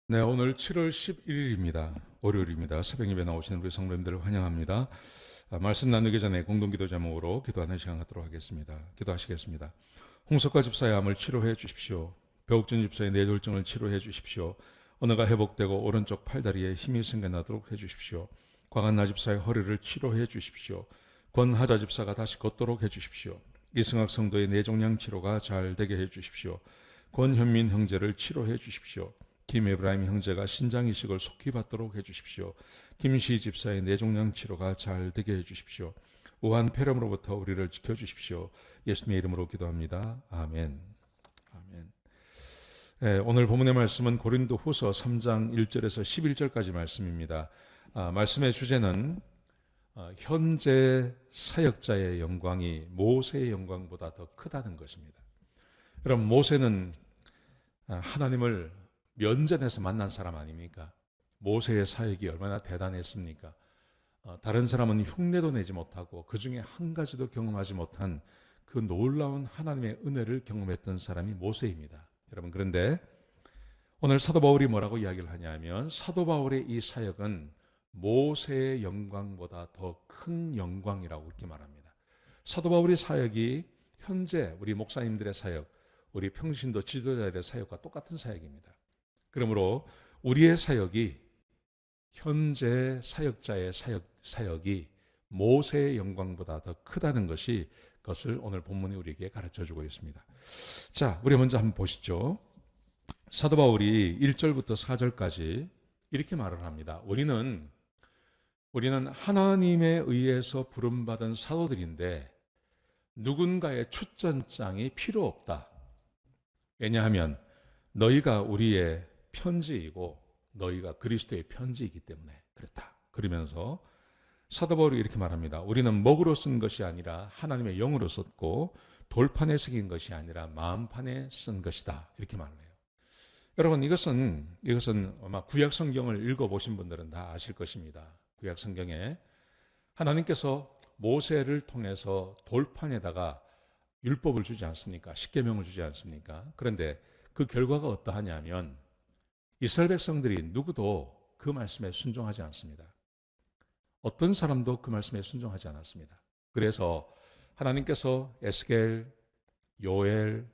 네, 오늘 7월 11일입니다. 월요일입니다. 새벽 예배 나오시는 우리 성도님들을 환영합니다. 말씀 나누기 전에 공동기도 제목으로 기도하는 시간 갖도록 하겠습니다. 기도하시겠습니다. 홍석과 집사의 암을 치료해 주십시오. 배옥준 집사의 뇌졸중을 치료해 주십시오. 언어가 회복되고 오른쪽 팔다리에 힘이 생겨나도록 해 주십시오. 광한나 집사의 허리를 치료해 주십시오. 권하자 집사가 다시 걷도록 해 주십시오. 이승학 성도의 뇌종양 치료가 잘 되게 해 주십시오. 권현민 형제를 치료해 주십시오. 김에브라임 형제가 신장 이식을 속히 받도록 해주십시오. 김시 집사의 뇌종양 치료가 잘 되게 해주십시오. 우한 폐렴으로부터 우리를 지켜주십시오. 예수님의 이름으로 기도합니다. 아멘. 아멘. 네, 오늘 본문의 말씀은 고린도 후서 3장 1절에서 11절까지 말씀입니다. 말씀의 주제는 현재 사역자의 영광이 모세의 영광보다 더 크다는 것입니다. 여러분, 모세는 하나님을 면전에서 만난 사람 아닙니까? 모세의 사역이 얼마나 대단했습니까? 다른 사람은 흉내도 내지 못하고 그 중에 한 가지도 경험하지 못한 그 놀라운 하나님의 은혜를 경험했던 사람이 모세입니다. 여러분, 그런데 오늘 사도 바울이 뭐라고 이야기를 하냐면 사도 바울의 이 사역은 모세의 영광보다 더 큰 영광이라고 이렇게 말합니다. 사도 바울의 사역이 현재 우리 목사님들의 사역, 우리 평신도 지도자들의 사역과 똑같은 사역입니다. 그러므로 우리의 사역이 현재 사역자의 사역이 모세의 영광보다 더 크다는 것을 오늘 본문이 우리에게 가르쳐주고 있습니다. 자, 우리 먼저 한번 보시죠. 사도 바울이 1절부터 4절까지 이렇게 말을 합니다. 우리는 하나님에 의해서 부름받은 사도들인데 누군가의 추천장이 필요 없다. 왜냐하면 너희가 우리의 편지이고 너희가 그리스도의 편지이기 때문에 그렇다. 그러면서 사도 바울이 이렇게 말합니다. 우리는 먹으로 쓴 것이 아니라 하나님의 영으로 썼고 돌판에 새긴 것이 아니라 마음판에 쓴 것이다. 이렇게 말을 해요. 여러분, 이것은 아마 구약 성경을 읽어보신 분들은 다 아실 것입니다. 구약 성경에 하나님께서 모세를 통해서 돌판에다가 율법을 주지 않습니까? 십계명을 주지 않습니까? 그런데 그 결과가 어떠하냐면 이스라엘 백성들이 누구도 그 말씀에 순종하지 않습니다. 어떤 사람도 그 말씀에 순종하지 않았습니다. 그래서 하나님께서 에스겔, 요엘,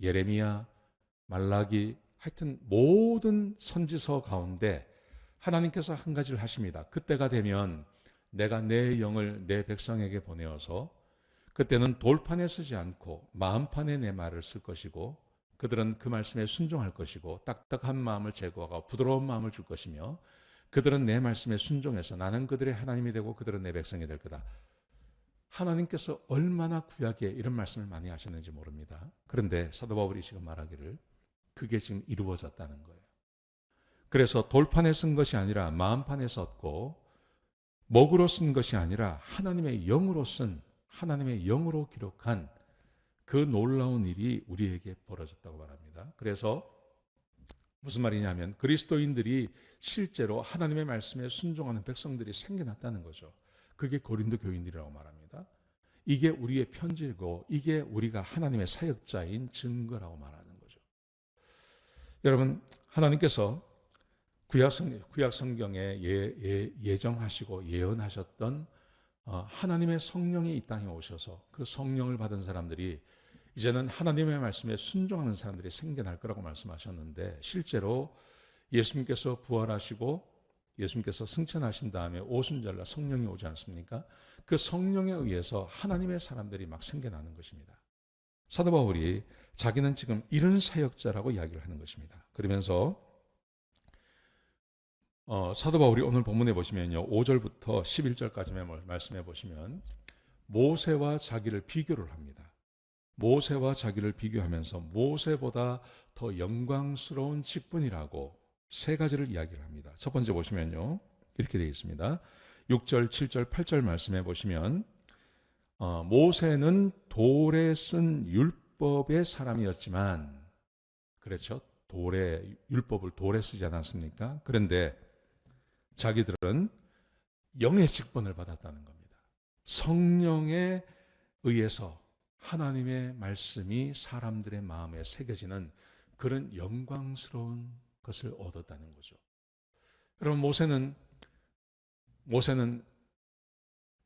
예레미야, 말라기 하여튼 모든 선지서 가운데 하나님께서 한 가지를 하십니다. 그때가 되면 내가 내 영을 내 백성에게 보내어서 그때는 돌판에 쓰지 않고 마음판에 내 말을 쓸 것이고 그들은 그 말씀에 순종할 것이고 딱딱한 마음을 제거하고 부드러운 마음을 줄 것이며 그들은 내 말씀에 순종해서 나는 그들의 하나님이 되고 그들은 내 백성이 될 거다. 하나님께서 얼마나 구약에 이런 말씀을 많이 하셨는지 모릅니다. 그런데 사도 바울이 지금 말하기를 그게 지금 이루어졌다는 거예요. 그래서 돌판에 쓴 것이 아니라 마음판에 썼고 먹으로 쓴 것이 아니라 하나님의 영으로 기록한 그 놀라운 일이 우리에게 벌어졌다고 말합니다. 그래서 무슨 말이냐면 그리스도인들이 실제로 하나님의 말씀에 순종하는 백성들이 생겨났다는 거죠. 그게 고린도 교인들이라고 말합니다. 이게 우리의 편지고 이게 우리가 하나님의 사역자인 증거라고 말하는 거죠. 여러분, 하나님께서 구약 성경에 예정하시고 예언하셨던 하나님의 성령이 이 땅에 오셔서 그 성령을 받은 사람들이 이제는 하나님의 말씀에 순종하는 사람들이 생겨날 거라고 말씀하셨는데 실제로 예수님께서 부활하시고 예수님께서 승천하신 다음에 오순절날 성령이 오지 않습니까? 그 성령에 의해서 하나님의 사람들이 막 생겨나는 것입니다. 사도 바울이 자기는 지금 이런 사역자라고 이야기를 하는 것입니다. 그러면서 사도 바울이 오늘 본문에 보시면요 5절부터 11절까지 말씀해 보시면 모세와 자기를 비교를 합니다. 모세와 자기를 비교하면서 모세보다 더 영광스러운 직분이라고 세 가지를 이야기를 합니다. 첫 번째 보시면요 이렇게 되어 있습니다. 6절, 7절, 8절 말씀해 보시면 모세는 돌에 쓴 율법의 사람이었지만 그렇죠. 율법을 돌에 쓰지 않았습니까? 그런데 자기들은 영의 직분을 받았다는 겁니다. 성령에 의해서 하나님의 말씀이 사람들의 마음에 새겨지는 그런 영광스러운 것을 얻었다는 거죠. 여러분, 모세는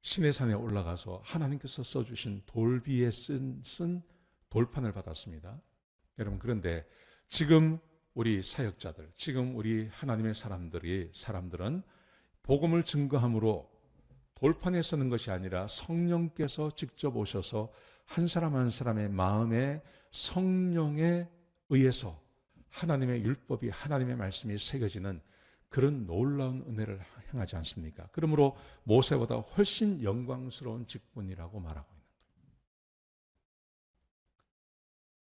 시내산에 올라가서 하나님께서 써주신 돌비에 쓴 돌판을 받았습니다. 여러분, 그런데 지금 우리 사역자들, 지금 우리 하나님의 사람들은 복음을 증거함으로 돌판에 쓰는 것이 아니라 성령께서 직접 오셔서 한 사람 한 사람의 마음에 성령에 의해서 하나님의 율법이, 하나님의 말씀이 새겨지는 그런 놀라운 은혜를 행하지 않습니까? 그러므로 모세보다 훨씬 영광스러운 직분이라고 말하고 있는 거예요.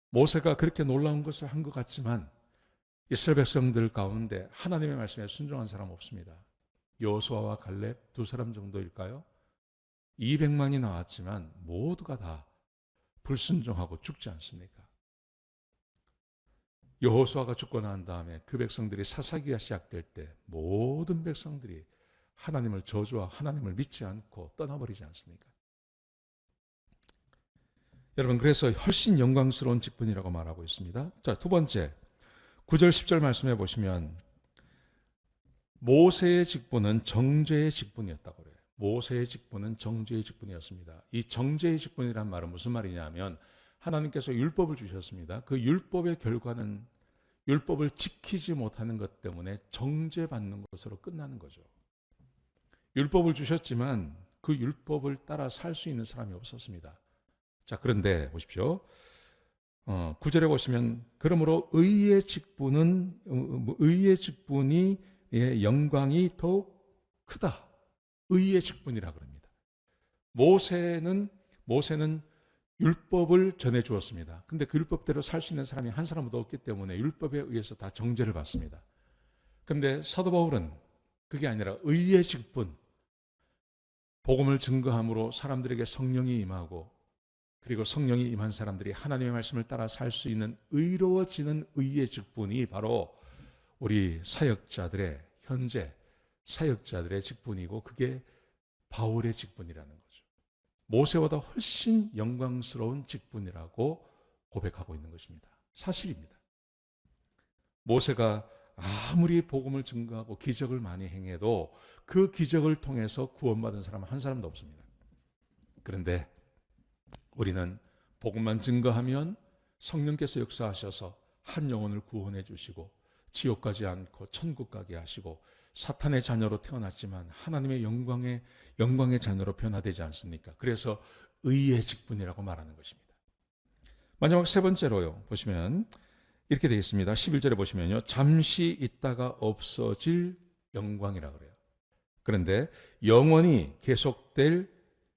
모세가 그렇게 놀라운 것을 한 것 같지만 이스라엘 백성들 가운데 하나님의 말씀에 순종한 사람 없습니다. 여호수아와 갈렙 두 사람 정도일까요? 200만이 나왔지만 모두가 다 불순종하고 죽지 않습니까? 여호수아가 죽고 난 다음에 그 백성들이 사사기가 시작될 때 모든 백성들이 하나님을 저주하고 하나님을 믿지 않고 떠나버리지 않습니까? 여러분, 그래서 훨씬 영광스러운 직분이라고 말하고 있습니다. 자, 두 번째, 9절 10절 말씀해 보시면 모세의 직분은 정죄의 직분이었다고 그래요. 모세의 직분은 정죄의 직분이었습니다. 이 정죄의 직분이란 말은 무슨 말이냐 하면 하나님께서 율법을 주셨습니다. 그 율법의 결과는 율법을 지키지 못하는 것 때문에 정죄받는 것으로 끝나는 거죠. 율법을 주셨지만 그 율법을 따라 살 수 있는 사람이 없었습니다. 자, 그런데 보십시오. 9절에 보시면 그러므로 의의 직분이 영광이 더욱 크다. 의의 직분이라 그럽니다. 모세는 율법을 전해 주었습니다. 근데 그 율법대로 살 수 있는 사람이 한 사람도 없기 때문에 율법에 의해서 다 정죄를 받습니다. 근데 사도 바울은 그게 아니라 의의 직분, 복음을 증거함으로 사람들에게 성령이 임하고 그리고 성령이 임한 사람들이 하나님의 말씀을 따라 살 수 있는 의로워지는 의의 직분이 바로 우리 사역자들의 현재 사역자들의 직분이고 그게 바울의 직분이라는 거죠. 모세보다 훨씬 영광스러운 직분이라고 고백하고 있는 것입니다. 사실입니다. 모세가 아무리 복음을 증거하고 기적을 많이 행해도 그 기적을 통해서 구원받은 사람은 한 사람도 없습니다. 그런데 우리는 복음만 증거하면 성령께서 역사하셔서 한 영혼을 구원해 주시고 지옥 가지 않고 천국 가게 하시고 사탄의 자녀로 태어났지만 하나님의 영광의 자녀로 변화되지 않습니까? 그래서 의의 직분이라고 말하는 것입니다. 마지막 세 번째로요. 보시면 이렇게 되어 있습니다. 11절에 보시면요. 잠시 있다가 없어질 영광이라고 그래요. 그런데 영원히 계속될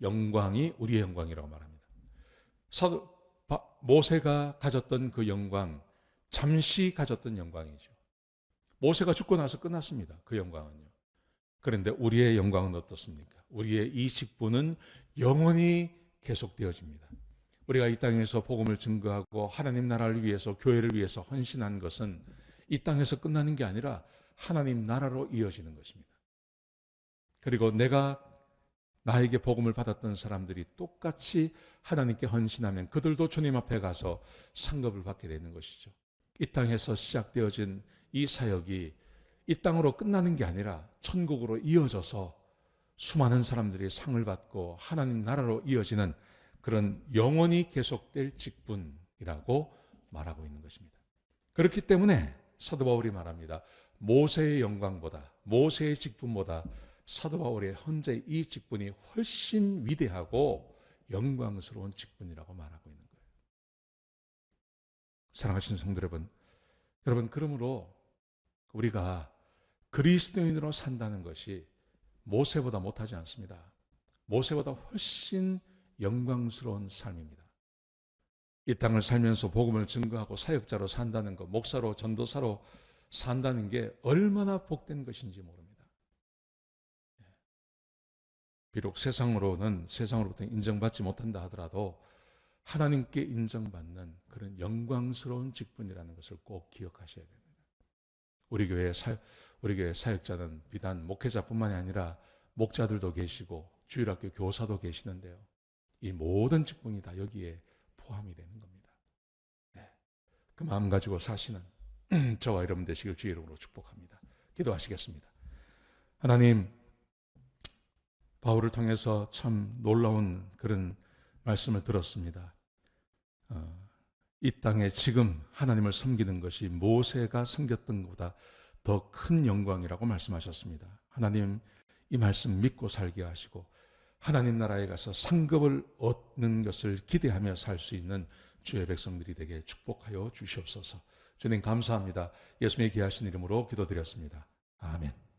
영광이 우리의 영광이라고 말합니다. 모세가 가졌던 그 영광, 잠시 가졌던 영광이죠. 모세가 죽고 나서 끝났습니다. 그 영광은요. 그런데 우리의 영광은 어떻습니까? 우리의 이 직분은 영원히 계속되어집니다. 우리가 이 땅에서 복음을 증거하고 하나님 나라를 위해서 교회를 위해서 헌신한 것은 이 땅에서 끝나는 게 아니라 하나님 나라로 이어지는 것입니다. 그리고 나에게 복음을 받았던 사람들이 똑같이 하나님께 헌신하면 그들도 주님 앞에 가서 상급을 받게 되는 것이죠. 이 땅에서 시작되어진 이 사역이 이 땅으로 끝나는 게 아니라 천국으로 이어져서 수많은 사람들이 상을 받고 하나님 나라로 이어지는 그런 영원히 계속될 직분이라고 말하고 있는 것입니다. 그렇기 때문에 사도 바울이 말합니다. 모세의 영광보다, 모세의 직분보다 사도 바울의 현재 이 직분이 훨씬 위대하고 영광스러운 직분이라고 말하고 있는 거예요. 사랑하시는 성도 여러분, 그러므로 우리가 그리스도인으로 산다는 것이 모세보다 못하지 않습니다. 모세보다 훨씬 영광스러운 삶입니다. 이 땅을 살면서 복음을 증거하고 사역자로 산다는 것, 목사로 전도사로 산다는 게 얼마나 복된 것인지 모릅니다. 비록 세상으로부터 인정받지 못한다 하더라도 하나님께 인정받는 그런 영광스러운 직분이라는 것을 꼭 기억하셔야 됩니다. 우리 교회 사역자는 비단 목회자뿐만이 아니라 목자들도 계시고 주일학교 교사도 계시는데요. 이 모든 직분이 다 여기에 포함이 되는 겁니다. 네. 그 마음 가지고 사시는 저와 여러분 되시길 주의 이름으로 축복합니다. 기도하시겠습니다. 하나님, 바울을 통해서 참 놀라운 그런 말씀을 들었습니다. 이 땅에 지금 하나님을 섬기는 것이 모세가 섬겼던 것보다 더 큰 영광이라고 말씀하셨습니다. 하나님, 이 말씀 믿고 살게 하시고 하나님 나라에 가서 상급을 얻는 것을 기대하며 살 수 있는 주의 백성들이 되게 축복하여 주시옵소서. 주님 감사합니다. 예수님의 귀하신 이름으로 기도드렸습니다. 아멘.